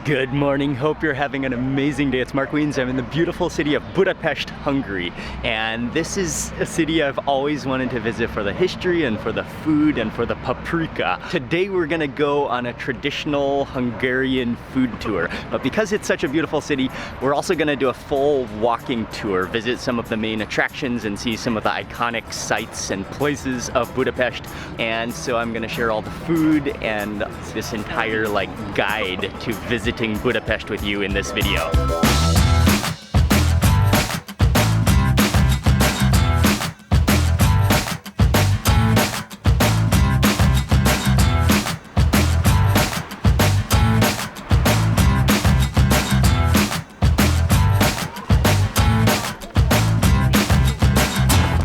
Good morning, hope you're having an amazing day. It's Mark Wiens. I'm in the beautiful city of Budapest, Hungary. And this is a city I've always wanted to visit for the history and for the food and for the paprika. Today we're gonna go on a traditional Hungarian food tour. But because it's such a beautiful city, we're also gonna do a full walking tour, visit some of the main attractions and see some of the iconic sites and places of Budapest. And so I'm gonna share all the food and this entire guide to visiting Budapest with you in this video.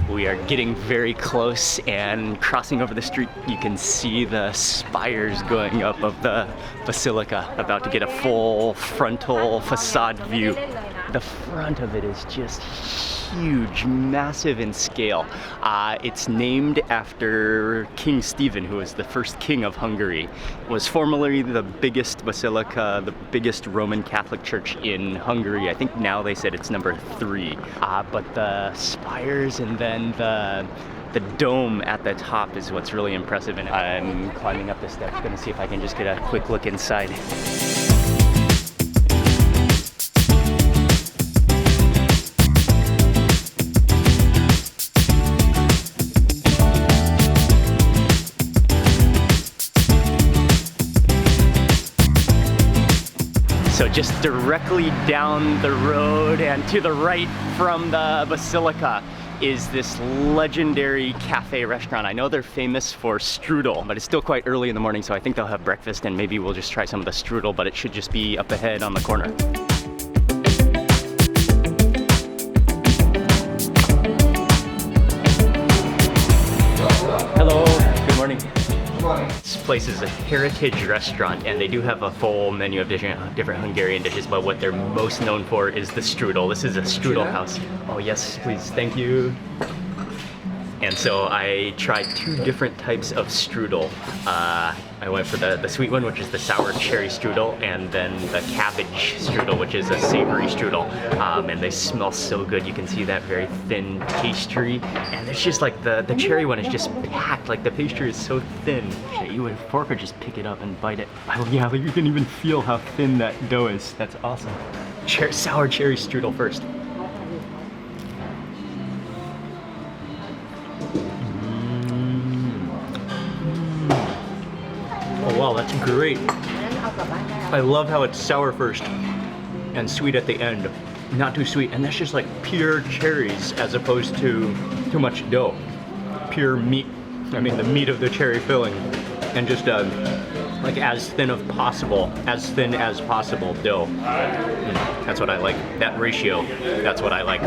We are getting very close and crossing over the street. You can see the spires going up of the Basilica, about to get a full frontal facade view. The front of it is just huge, massive in scale. It's named after King Stephen, who was the first king of Hungary. It was formerly the biggest basilica, the biggest Roman Catholic church in Hungary. I think now they said it's number 3. But the spires and then the dome at the top is what's really impressive, and I'm climbing up the steps, gonna see if I can just get a quick look inside. So just directly down the road and to the right from the Basilica is this legendary cafe restaurant. I know they're famous for strudel, but it's still quite early in the morning, so I think they'll have breakfast and maybe we'll just try some of the strudel, but it should just be up ahead on the corner. Hello, good morning. This place is a heritage restaurant and they do have a full menu of different Hungarian dishes, but what they're most known for is the strudel. This is a strudel house. Oh yes, please, thank you. And so I tried 2 different types of strudel. I went for the sweet one, which is the sour cherry strudel, and then the cabbage strudel, which is a savory strudel. And they smell so good. You can see that very thin pastry. And it's just like the cherry one is just packed, like the pastry is so thin. You with a fork or just pick it up and bite it. Oh yeah, you can even feel how thin that dough is. That's awesome. Sour cherry strudel first. Oh wow, that's great. I love how it's sour first and sweet at the end. Not too sweet, and that's just like pure cherries as opposed to too much dough. Pure meat, I mean the meat of the cherry filling, and just like as thin as possible dough. That's what I like, that ratio, that's what I like.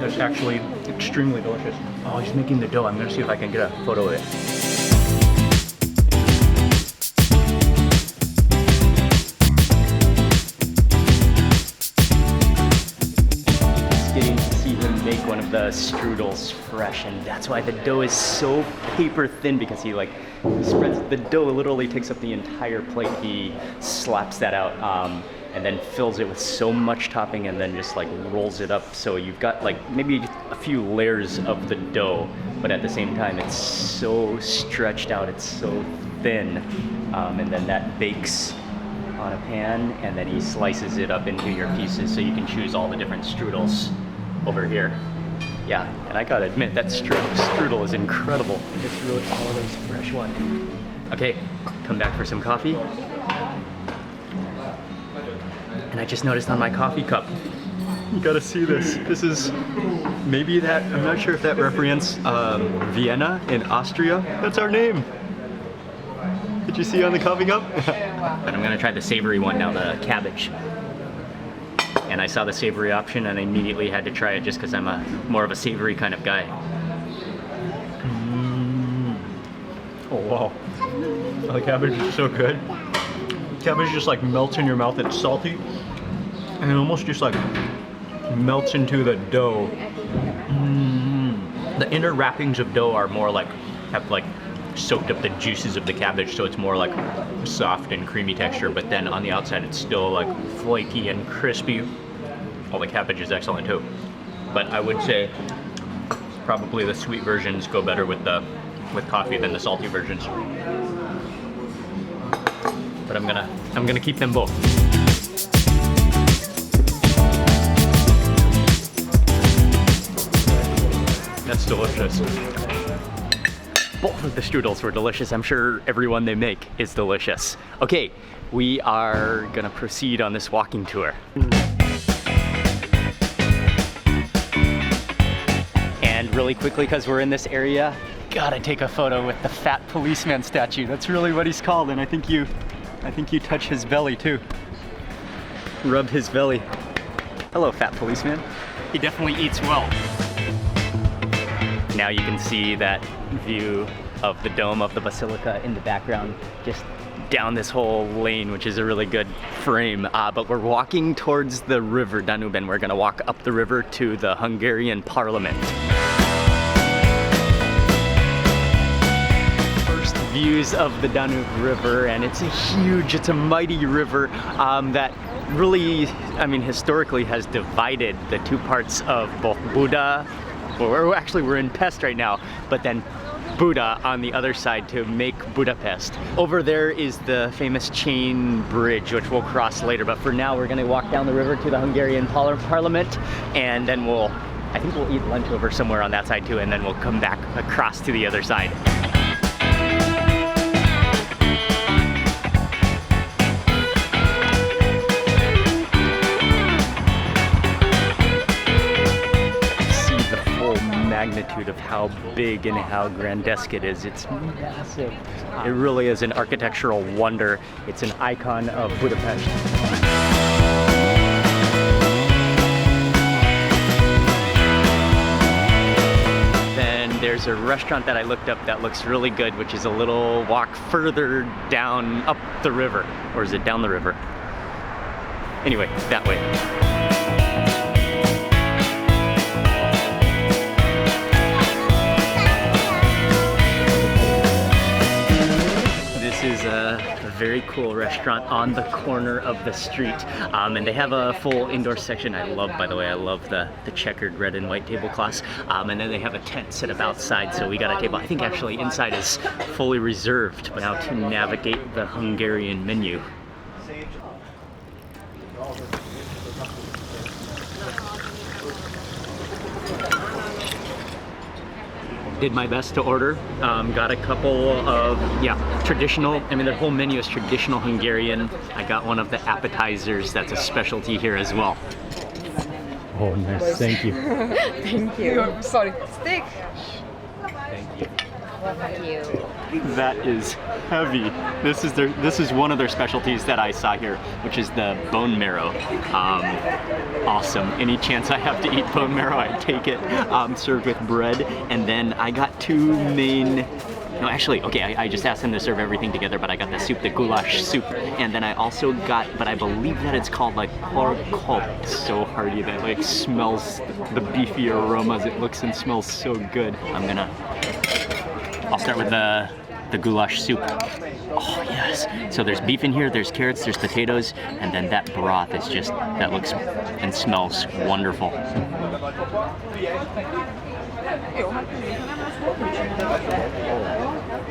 That's actually extremely delicious. Oh, he's making the dough. I'm gonna see if I can get a photo of it. Getting to see him make one of the strudels fresh, and that's why the dough is so paper thin, because he spreads the dough, literally takes up the entire plate. He slaps that out and then fills it with so much topping and then just rolls it up, so you've got maybe a few layers of the dough, but at the same time it's so stretched out, it's so thin, and then that bakes on a pan, and then he slices it up into your pieces so you can choose all the different strudels over here. Yeah, and I gotta admit, that strudel is incredible. It's really always fresh one. Okay, come back for some coffee. And I just noticed on my coffee cup, you gotta see this. This is maybe that, I'm not sure if that represents Vienna in Austria. That's our name. Did you see on the coffee cup? And I'm gonna try the savory one now, the cabbage. And I saw the savory option and I immediately had to try it just because I'm more of a savory kind of guy. Oh wow, the cabbage is so good. Cabbage just melts in your mouth, it's salty, and it almost just melts into the dough. The inner wrappings of dough are more have soaked up the juices of the cabbage, so it's more like soft and creamy texture, but then on the outside it's still like flaky and crispy. All the cabbage is excellent too. But I would say probably the sweet versions go better with coffee than the salty versions. But I'm gonna keep them both. That's delicious. Both of the strudels were delicious. I'm sure everyone they make is delicious. Okay, we are gonna proceed on this walking tour. And really quickly, because we're in this area, gotta take a photo with the fat policeman statue. That's really what he's called, and I think you touch his belly too. Rub his belly. Hello, fat policeman. He definitely eats well. Now you can see that view of the dome of the Basilica in the background, just down this whole lane, which is a really good frame. But we're walking towards the river Danube, and we're gonna walk up the river to the Hungarian Parliament. First views of the Danube River, and it's a mighty river that really, I mean, historically has divided the two parts of both Buda. We're in Pest right now, but then Buda on the other side to make Budapest. Over there is the famous chain bridge, which we'll cross later, but for now we're gonna walk down the river to the Hungarian Parliament, and then I think we'll eat lunch over somewhere on that side too, and then we'll come back across to the other side. Magnitude of how big and how grandesque it is. It's massive. It really is an architectural wonder. It's an icon of Budapest. Then there's a restaurant that I looked up that looks really good, which is a little walk further down up the river. Or is it down the river? Anyway, that way. This is a very cool restaurant on the corner of the street, and they have a full indoor section. By the way, I love the checkered red and white tablecloths, and then they have a tent set up outside, so we got a table. I think actually inside is fully reserved. But now to navigate the Hungarian menu. Did my best to order. Got a couple of, traditional, I mean their whole menu is traditional Hungarian. I got one of the appetizers that's a specialty here as well. Oh, nice, thank you. Thank you. Sorry. Steak. Thank you. Thank you. That is heavy. This is one of their specialties that I saw here, which is the bone marrow. Awesome. Any chance I have to eat bone marrow, I take it. Served with bread, and then I got two main. No, actually, okay, I just asked them to serve everything together, but I got the soup, the goulash soup, and then I also got, but I believe that it's called like pork cob. It's so hearty that like smells the beefy aromas. It looks and smells so good. I'll start with the goulash soup. Oh yes. So there's beef in here, there's carrots, there's potatoes, and then that broth is just, that looks and smells wonderful.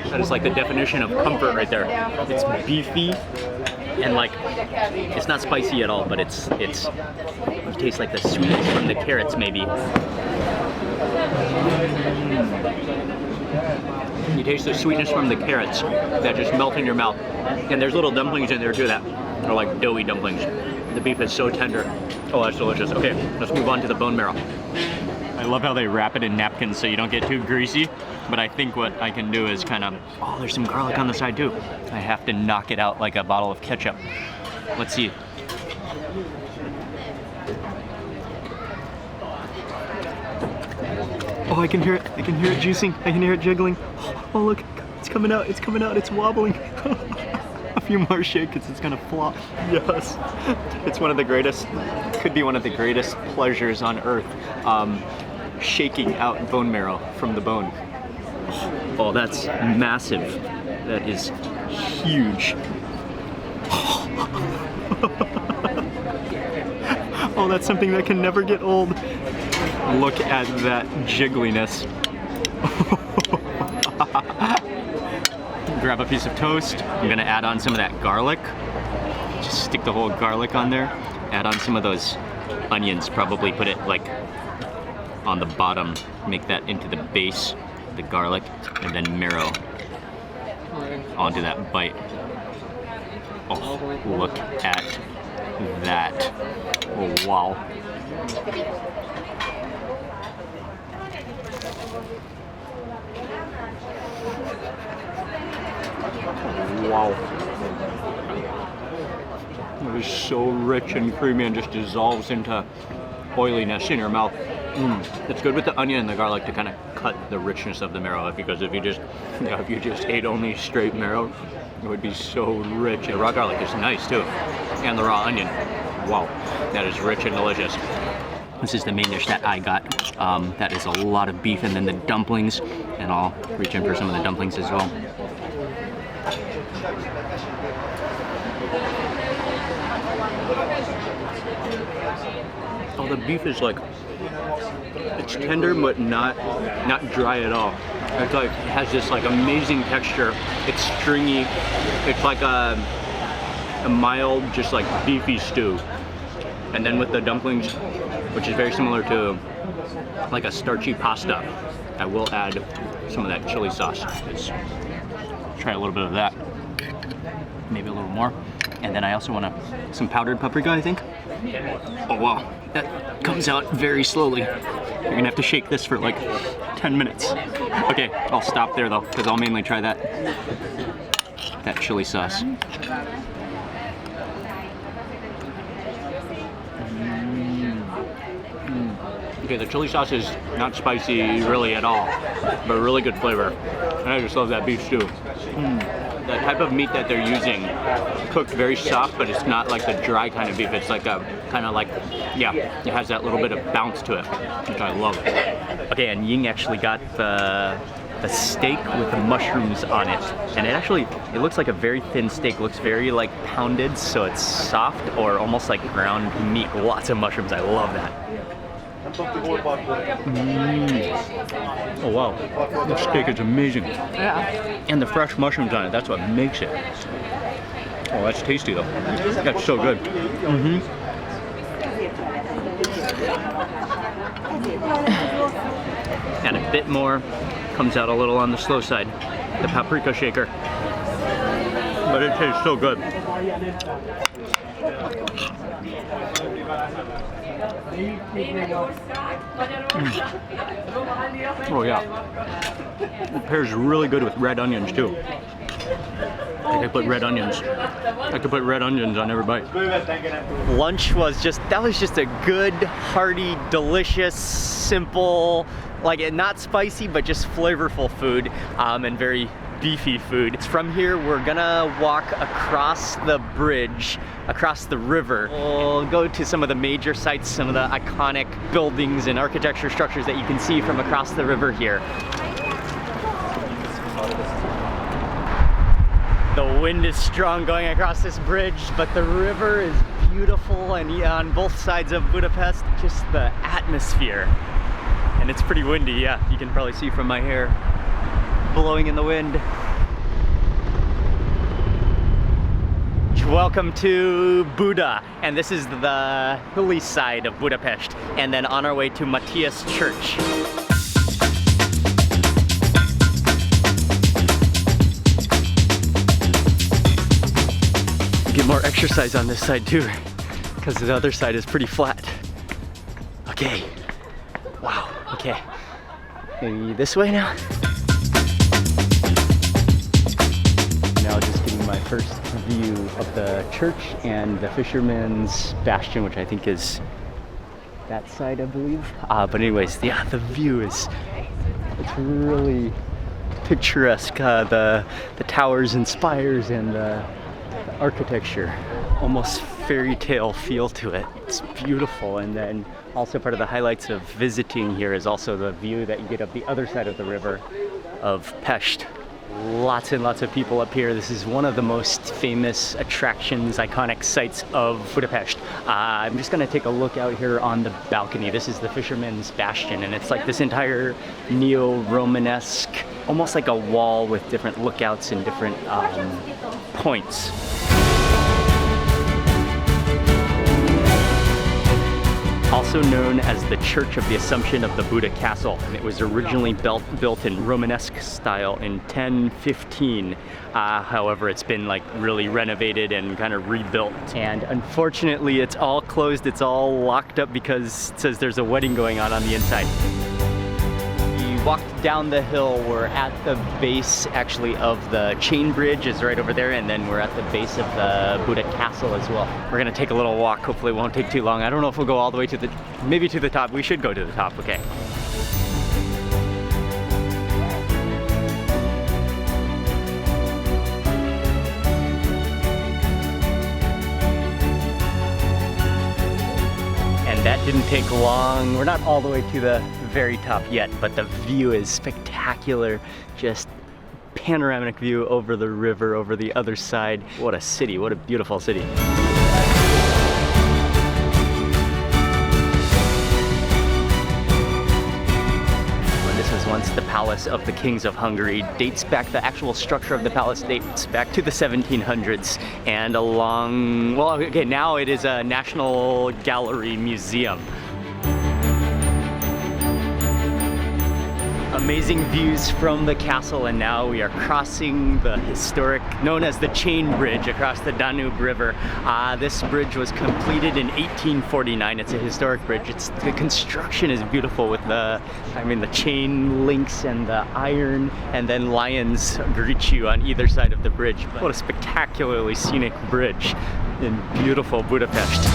That is like the definition of comfort right there. It's beefy and like, it's not spicy at all, but it tastes like the sweetness from the carrots maybe. You taste the sweetness from the carrots that just melt in your mouth. And there's little dumplings in there too that are like doughy dumplings. The beef is so tender. Oh, that's delicious. Okay, let's move on to the bone marrow. I love how they wrap it in napkins so you don't get too greasy, but I think what I can do is kind of, oh, there's some garlic on the side too. I have to knock it out like a bottle of ketchup. Let's see. Oh, I can hear it. I can hear it juicing. I can hear it jiggling. Oh, look, it's coming out. It's coming out. It's wobbling. A few more shakes, it's gonna flop. Yes. It's one of the greatest, could be one of the greatest pleasures on earth. Shaking out bone marrow from the bone. Oh. Oh, that's massive. That is huge. Oh, that's something that can never get old. Look at that jiggliness. Grab a piece of toast. I'm gonna add on some of that garlic. Just stick the whole garlic on there. Add on some of those onions. Probably put it like on the bottom. Make that into the base, the garlic, and then marrow onto that bite. Oh, look at that. Oh, wow. Wow. It is so rich and creamy and just dissolves into oiliness in your mouth. It's good with the onion and the garlic to kind of cut the richness of the marrow, because if you just ate only straight marrow, it would be so rich. The raw garlic is nice too, and the raw onion. Wow, that is rich and delicious. This is the main dish that I got. That is a lot of beef, and then the dumplings, and I'll reach in for some of the dumplings as well. Oh, the beef is like, it's tender but not dry at all. It's like, it has this like amazing texture. It's stringy. It's like a mild, just like beefy stew. And then with the dumplings, which is very similar to like a starchy pasta, I will add some of that chili sauce. Let's try a little bit of that. Maybe a little more. And then I also want some powdered paprika, I think. Oh wow, that comes out very slowly. You're gonna have to shake this for like 10 minutes. Okay, I'll stop there though, because I'll mainly try that chili sauce. Okay, the chili sauce is not spicy really at all, but really good flavor. And I just love that beef stew. The type of meat that they're using, cooked very soft, but it's not like the dry kind of beef. It's like a kind of like, yeah, it has that little bit of bounce to it, which I love. Okay, and Ying actually got the steak with the mushrooms on it, and it looks like a very thin steak. Looks very like pounded, so it's soft or almost like ground meat. Lots of mushrooms. I love that. Oh wow, the steak is amazing. Yeah. And the fresh mushrooms on it, that's what makes it. Oh, that's tasty though. That's so good. And a bit more, comes out a little on the slow side. The paprika shaker. But it tastes so good. Oh yeah, it pairs really good with red onions too. I could put red onions on every bite. Lunch was just a good, hearty, delicious, simple, like not spicy but just flavorful food, and very beefy food. From here, we're gonna walk across the bridge, across the river. We'll go to some of the major sites, some of the iconic buildings and architecture structures that you can see from across the river here. The wind is strong going across this bridge, but the river is beautiful, and on both sides of Budapest, just the atmosphere. And it's pretty windy, yeah. You can probably see from my hair blowing in the wind. Welcome to Buda, and this is the hilly side of Budapest, and then on our way to Matthias Church. Get more exercise on this side too, because the other side is pretty flat. Okay, wow, okay. Maybe this way now? Now just getting my first view of the church and the Fishermans Bastion, which I think is that side, I believe. But anyways, yeah, the view it's really picturesque. The towers and spires and the architecture, almost fairy tale feel to it. It's beautiful. And then also part of the highlights of visiting here is also the view that you get of the other side of the river. of Pest. Lots and lots of people up here. This is one of the most famous attractions, iconic sites of Budapest. I'm just gonna take a look out here on the balcony. This is the Fishermans Bastion, and it's like this entire neo-Romanesque, almost like a wall with different lookouts and different points. Also known as the Church of the Assumption of the Buddha Castle. And it was originally built in Romanesque style in 1015. However, it's been like really renovated and kind of rebuilt. And unfortunately, it's all closed. It's all locked up because it says there's a wedding going on the inside. We walked down the hill. We're at the base actually of the chain bridge is right over there, and then we're at the base of the Buddha Castle as well. We're gonna take a little walk. Hopefully it won't take too long. I don't know if we'll go all the way to the, maybe to the top. We should go to the top, okay. And that didn't take long. We're not all the way to the very top yet, but the view is spectacular. Just panoramic view over the river, over the other side. What a city, what a beautiful city. This was once the palace of the kings of Hungary. Dates back, the actual structure of the palace dates back to the 1700s. And along, well, okay, now it is a National Gallery museum. Amazing views from the castle, and now we are crossing the historic, known as the Chain Bridge, across the Danube River. This bridge was completed in 1849. It's a historic bridge. The construction is beautiful with the chain links and the iron, and then lions greet you on either side of the bridge. What a spectacularly scenic bridge in beautiful Budapest.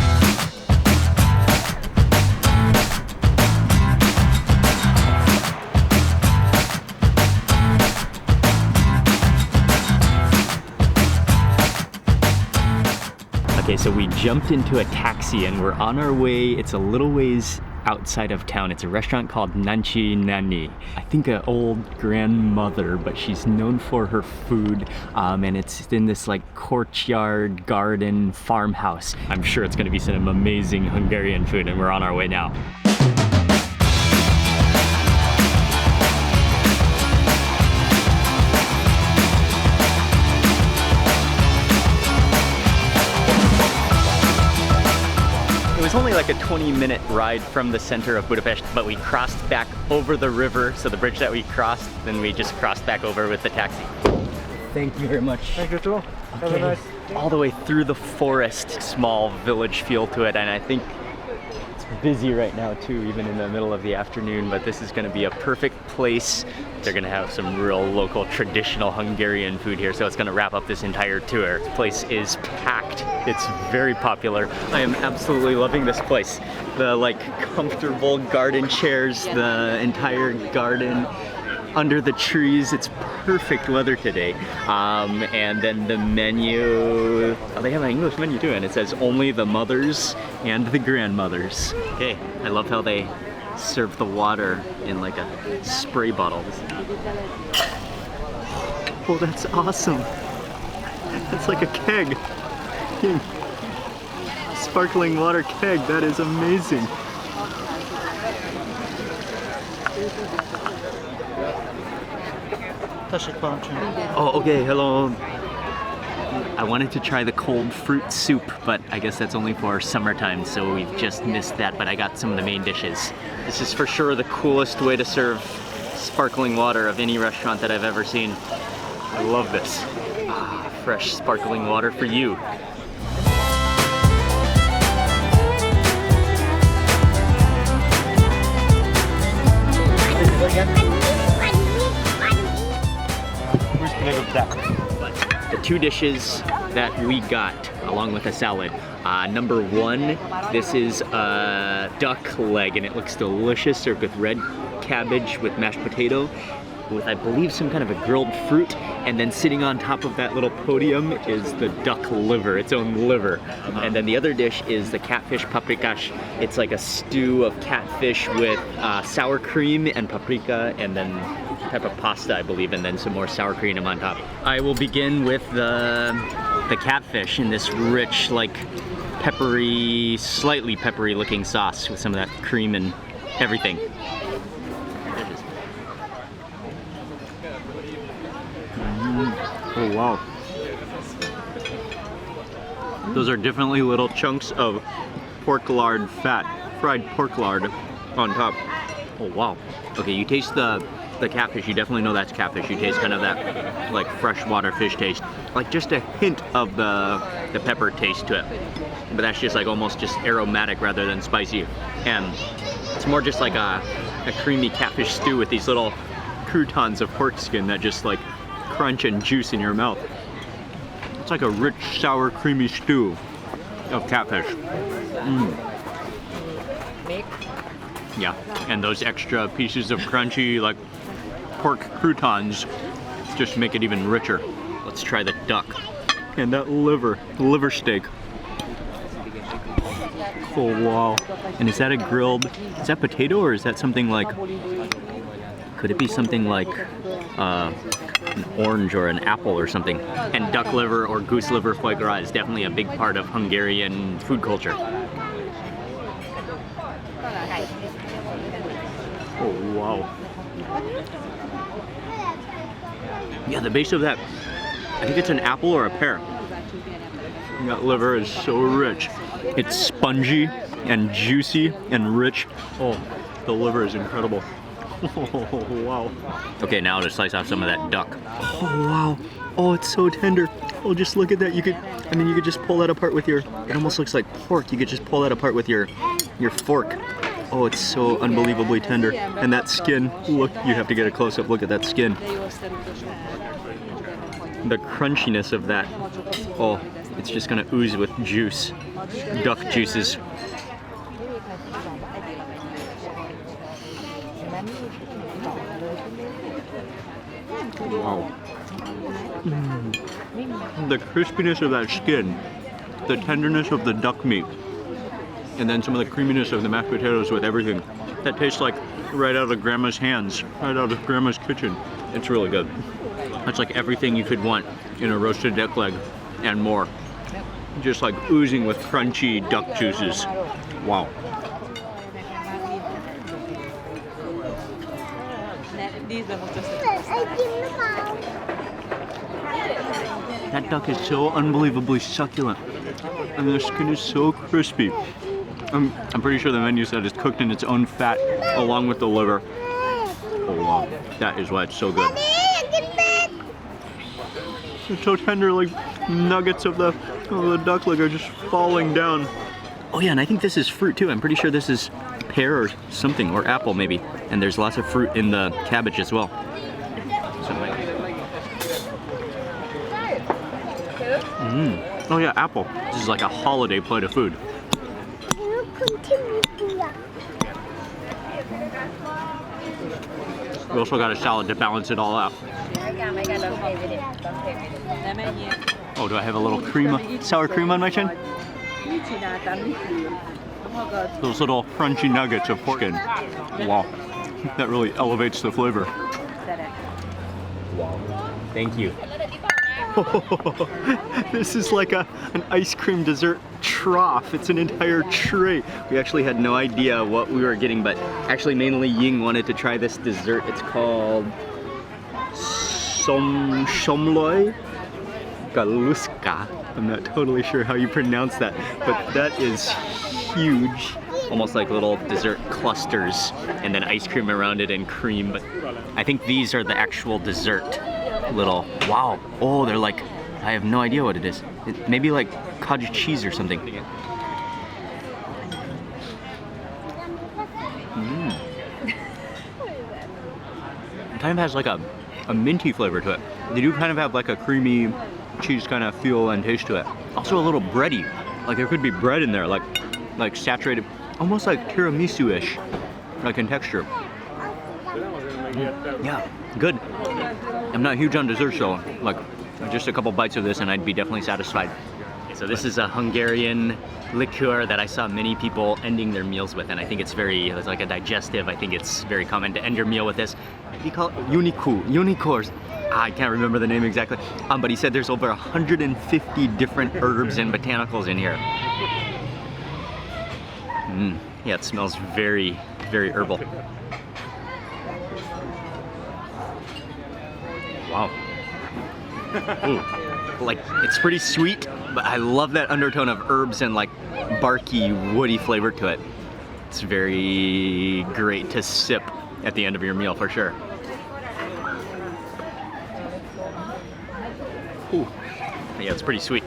Okay, so we jumped into a taxi and we're on our way. It's a little ways outside of town. It's a restaurant called Nanci Nani. I think an old grandmother, but she's known for her food. And it's in this like courtyard, garden, farmhouse. I'm sure it's gonna be some amazing Hungarian food, and we're on our way now. It was only like a 20-minute ride from the center of Budapest, but we crossed back over the river, so the bridge that we crossed, then we just crossed back over with the taxi. Thank you very much. Thank you too. Okay. Have a nice... All the way through the forest, small village feel to it, and I think it's busy right now too, even in the middle of the afternoon, but this is gonna be a perfect place. They're gonna have some real local traditional Hungarian food here, so it's gonna wrap up this entire tour. This place is packed. It's very popular. I am absolutely loving this place. The like comfortable garden chairs, the entire garden under the trees. It's perfect weather today. And then the menu, oh, they have an English menu too, and it says only the mothers and the grandmothers. Okay, I love how they serve the water in like a spray bottle. Oh, that's awesome. That's like a keg. Sparkling water keg, that is amazing. Oh, okay, hello. I wanted to try the cold fruit soup, but I guess that's only for summertime, so we've just missed that, but I got some of the main dishes. This is for sure the coolest way to serve sparkling water of any restaurant that I've ever seen. I love this. Fresh sparkling water for you. The two dishes that we got, along with a salad. Number one, this is a duck leg, and it looks delicious, served with red cabbage with mashed potato, with I believe some kind of a grilled fruit, and then sitting on top of that little podium is the duck liver, its own liver. And then the other dish is the catfish paprika. It's like a stew of catfish with sour cream and paprika, and then type of pasta, I believe, and then some more sour cream on top. I will begin with the catfish in this rich, like peppery, slightly peppery looking sauce with some of that cream and everything. Oh wow. Those are definitely little chunks of pork lard fat, fried pork lard on top. Oh wow. Okay, you taste the catfish, you definitely know that's catfish. You taste kind of that like freshwater fish taste. Like just a hint of the pepper taste to it. But that's just like almost just aromatic rather than spicy. And it's more just like a creamy catfish stew with these little croutons of pork skin that just like crunch and juice in your mouth. It's like a rich, sour, creamy stew of catfish. Yeah, and those extra pieces of crunchy, like pork croutons, just make it even richer. Let's try the duck. And that liver steak. Oh wow. And is that a grilled, is that potato or is that something like, could it be something like an orange or an apple or something? And duck liver or goose liver foie gras is definitely a big part of Hungarian food culture. Oh wow. Yeah, the base of that, I think it's an apple or a pear. That liver is so rich. It's spongy and juicy and rich. Oh, the liver is incredible. Oh, wow. Okay, now to slice off some of that duck. Oh, wow. Oh, it's so tender. Oh, just look at that. You could just pull that apart with your, it almost looks like pork. You could just pull that apart with your fork. Oh, it's so unbelievably tender. And that skin, look, you have to get a close-up look at that skin. The crunchiness of that. Oh, it's just gonna ooze with juice. Duck juices. Wow. The crispiness of that skin, the tenderness of the duck meat, and then some of the creaminess of the mashed potatoes with everything. That tastes like right out of Grandma's hands, right out of Grandma's kitchen. It's really good. That's like everything you could want in a roasted duck leg and more. Just like oozing with crunchy duck juices. Wow. That duck is so unbelievably succulent. And the skin is so crispy. I'm pretty sure the menu said it's cooked in its own fat along with the liver. Oh wow, that is why it's so good. It's so tender, like nuggets of the duck leg are just falling down. Oh yeah, and I think this is fruit too. I'm pretty sure this is pear or something, or apple maybe. And there's lots of fruit in the cabbage as well. Oh yeah, apple. This is like a holiday plate of food. We also got a salad to balance it all out. Oh, do I have a little cream, sour cream on my chin? Those little crunchy nuggets of pork skin. Wow, that really elevates the flavor. Wow, thank you. This is like an ice cream dessert trough. It's an entire tray. We actually had no idea what we were getting, but actually mainly Ying wanted to try this dessert. It's called Somloy Galuska. I'm not totally sure how you pronounce that, but that is huge. Almost like little dessert clusters and then ice cream around it and cream, but I think these are the actual dessert little, wow. Oh, they're like, I have no idea what it is. Maybe like cottage cheese or something. It kind of has like a minty flavor to it. They do kind of have like a creamy cheese kind of feel and taste to it. Also a little bready. Like there could be bread in there, like saturated, almost like tiramisu-ish, like in texture. Yeah, good. I'm not huge on desserts though. Like just a couple bites of this and I'd be definitely satisfied. So this is a Hungarian liqueur that I saw many people ending their meals with, and I think it's like a digestive. I think it's very common to end your meal with this. What do you call it? Unicorns. I can't remember the name exactly, but he said there's over 150 different herbs and botanicals in here. Yeah, it smells very, very herbal. Wow. Ooh. Like, it's pretty sweet, but I love that undertone of herbs and like barky, woody flavor to it. It's very great to sip at the end of your meal for sure. Ooh. Yeah, it's pretty sweet.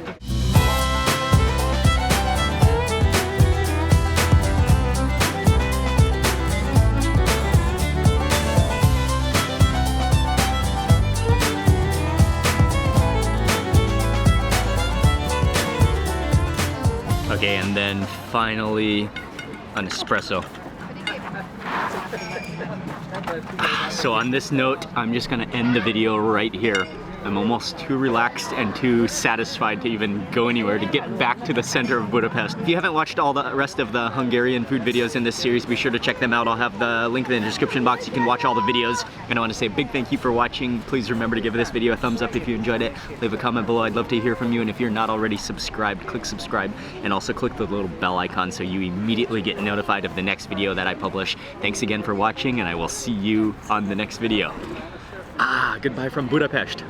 Okay, and then finally, an espresso. So on this note, I'm just gonna end the video right here. I'm almost too relaxed and too satisfied to even go anywhere to get back to the center of Budapest. If you haven't watched all the rest of the Hungarian food videos in this series, be sure to check them out. I'll have the link in the description box. You can watch all the videos. And I want to say a big thank you for watching. Please remember to give this video a thumbs up if you enjoyed it. Leave a comment below. I'd love to hear from you. And if you're not already subscribed, click subscribe. And also click the little bell icon so you immediately get notified of the next video that I publish. Thanks again for watching, and I will see you on the next video. Goodbye from Budapest.